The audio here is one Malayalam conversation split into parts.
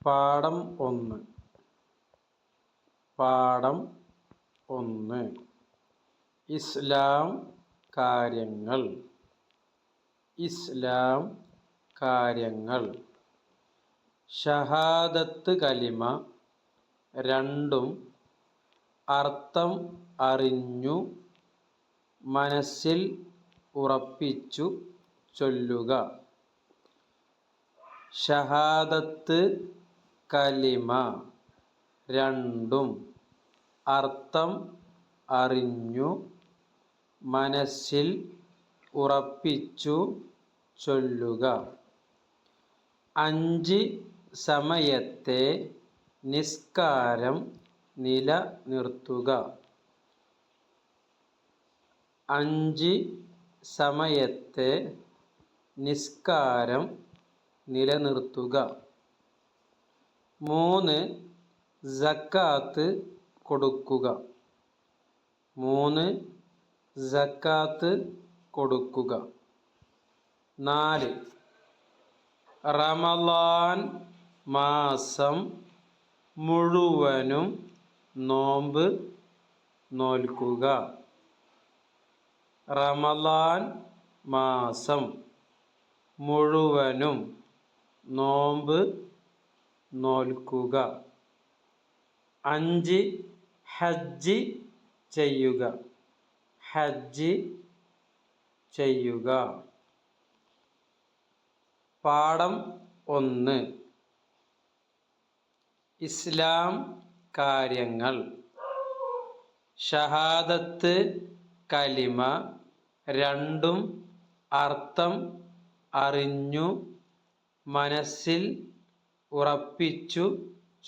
പാഠം 1 പാഠം 1 ഇസ്ലാം കാര്യങ്ങൾ ഷഹാദത്ത് കലിമ രണ്ടും അർത്ഥം അറിഞ്ഞു മനസ്സിൽ ഉറപ്പിച്ചു ചൊല്ലുക. ഷഹാദത്ത് കലിമ രണ്ടും അർത്ഥം അറിഞ്ഞു മനസ്സിൽ ഉറപ്പിച്ചു ചൊല്ലുക. 5 സമയത്തെ നിസ്കാരം നിലനിർത്തുക. 5 സമയത്തെ നിസ്കാരം നിലനിർത്തുക. 3 സക്കാത്ത് കൊടുക്കുക. 3 സക്കാത്ത് കൊടുക്കുക. 4 റമളാൻ മാസം മുഴുവനും നോമ്പ് നോൽക്കുക. റമളാൻ മാസം മുഴുവനും നോമ്പ് നോൽക്കുക. 5 ഹജ്ജ് ചെയ്യുക. ഹജ്ജ് ചെയ്യുക. പാഠം 1 ഇസ്ലാം കാര്യങ്ങൾ ഷഹാദത്ത് കലിമ രണ്ടും അർത്ഥം അറിഞ്ഞു മനസ്സിൽ ഉറപ്പിച്ചു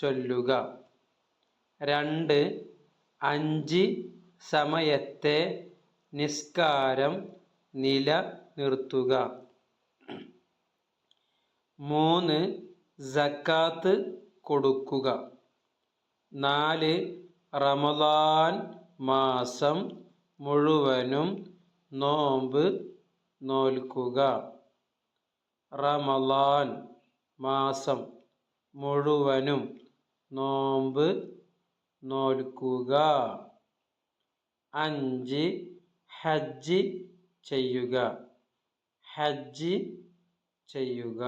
ചൊല്ലുക. 2 5 സമയത്തെ നിസ്കാരം നിലനിർത്തുക. 3 സക്കാത്ത് കൊടുക്കുക. 4 റമളാൻ മാസം മുഴുവനും നോമ്പ് നോൽക്കുക. റമളാൻ മാസം മുഴുവനും നോമ്പ് നോൽക്കുക. 5 ഹജ്ജ് ചെയ്യുക. ഹജ്ജ് ചെയ്യുക.